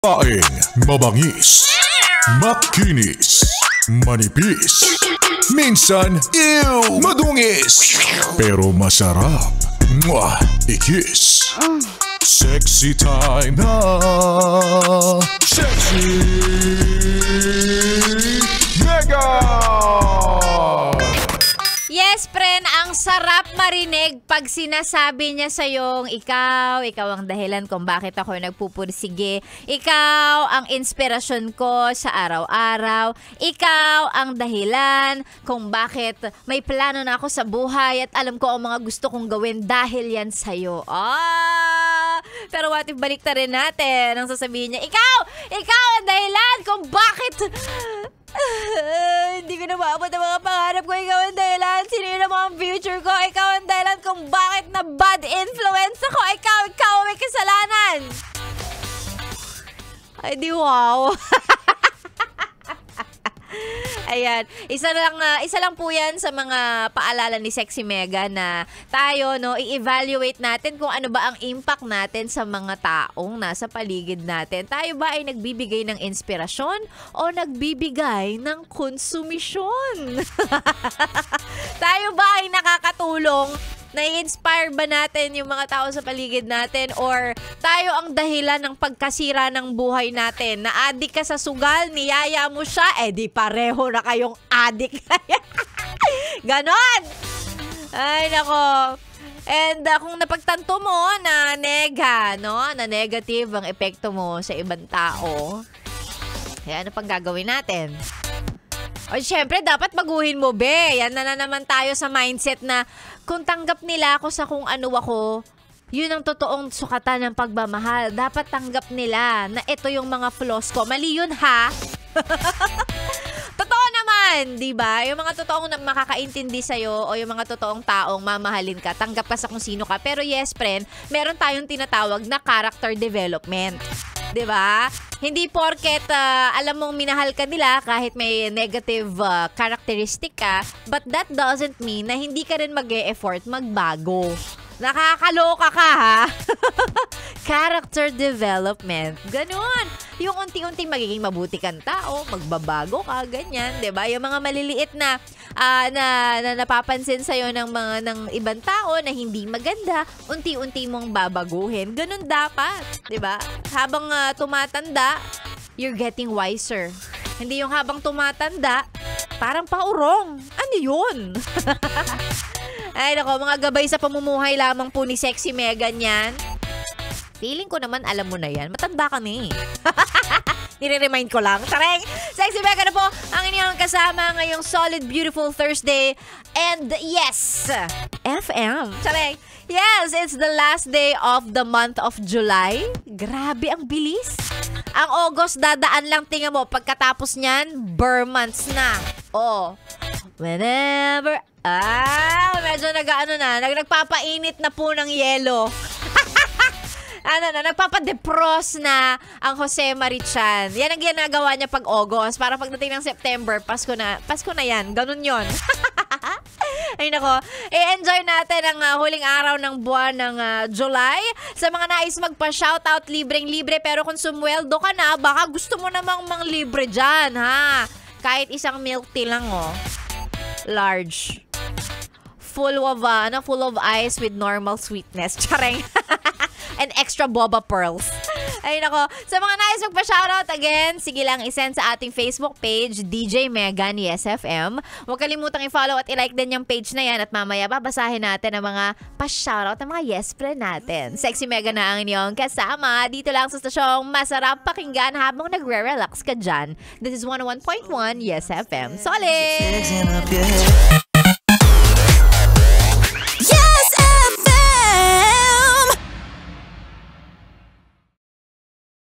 Paeng mabangis, makinis, manipis, minsan madungis, pero masarap. Mwah! Ikis. Sexy time na. Sexy Mega! Yes, friend, ang sarap marinig pag sinasabi niya sa'yong ikaw ang dahilan kung bakit ako nagpupursige. Ikaw ang inspirasyon ko sa araw-araw. Ikaw ang dahilan kung bakit may plano na ako sa buhay at alam ko ang mga gusto kong gawin dahil yan sa'yo. Pero what if balik na rin natin ang sasabihin niya, ikaw ang dahilan kung bakit hindi ko na maabot ang mga pangarap ko. Ikaw ang dahilan. Sinira mo ang future ko. Ikaw ang dahilan kung bakit na bad influence ako. Ikaw may kasalanan. Ay, di wow. Ayan. Isa lang po yan sa mga paalala ni Sexy Mega na tayo, i-evaluate natin kung ano ba ang impact natin sa mga taong nasa paligid natin. Tayo ba ay nagbibigay ng inspirasyon o nagbibigay ng konsumisyon? Tayo ba ay nakakatulong? Nai-inspire ba natin yung mga tao sa paligid natin or tayo ang dahilan ng pagkasira ng buhay natin? Na-addict ka sa sugal, niyaya mo siya, di pareho na kayong addict. Ganon! Ay, nako. And kung napagtanto mo na na negative ang epekto mo sa ibang tao, ano pang gagawin natin? O syempre, dapat baguhin mo, be. Yan na naman tayo sa mindset na kung tanggap nila ako sa kung ano ako, yun ang totoong sukatan ng pagmamahal. Dapat tanggap nila na ito yung mga flaws ko. Mali yun, ha? Totoo naman, di ba? Yung mga totoong makakaintindi sa'yo o yung mga totoong taong mamahalin ka, tanggap ka sa kung sino ka. Pero yes, friend, meron tayong tinatawag na character development. Di ba? Hindi porket alam mong minahal ka nila kahit may negative characteristic ka, but that doesn't mean na hindi ka rin mag-e-effort magbago. Nakakaloka ka, ha? Character development. Ganun. Yung unti-unting magiging mabuti kang tao, magbabago ka, ganyan, 'di ba? Yung mga maliliit na napapansin sa ng ibang tao na hindi maganda, unti-unti mong babaguhin. Ganun dapat, 'di ba? Habang tumatanda, you're getting wiser. Hindi yung habang tumatanda, parang paurong. Ano 'yun? Ay, nako, mga gabay sa pamumuhay lamang po ni Sexy Mega niyan. Feeling ko naman alam mo na yan. Matanda ka na eh. Nire-remind ko lang. Tareng! Sexy Mega na po ang inyong kasama ngayong solid, beautiful Thursday. And yes, FM. Tareng! Yes, it's the last day of the month of July. Grabe, ang bilis. Ang August, dadaan lang, tingnan mo. Pagkatapos niyan, burr months na. Whenever... medyo nagpapainit na po ng yelo. Nagpapadepros na ang Jose Marichan. Yan ang ginagawa niya pag August. Para pagdating ng September, Pasko na yan. Ganun yon. Ay nako, i-enjoy natin ang huling araw ng buwan ng July. Sa mga nais magpa-shoutout, libreng-libre. Pero kung sumweldo ka na, baka gusto mo namang mang-libre dyan, ha? Kahit isang milk tea lang, large. Full of ice with normal sweetness. Chareng. And extra boba pearls. Ay nako, sa mga nais magpa-shoutout again, sige lang isend sa ating Facebook page, DJ Mega ni SFM. Huwag kalimutang i-follow at i-like din yung page na yan at mamaya babasahin natin ang mga pa-shoutout ng mga yes friend natin. Sexy Mega na ang inyong kasama dito lang sa stasyong masarap pakinggan habang nagre-relax ka dyan. This is 101.1 Yes FM. Solid!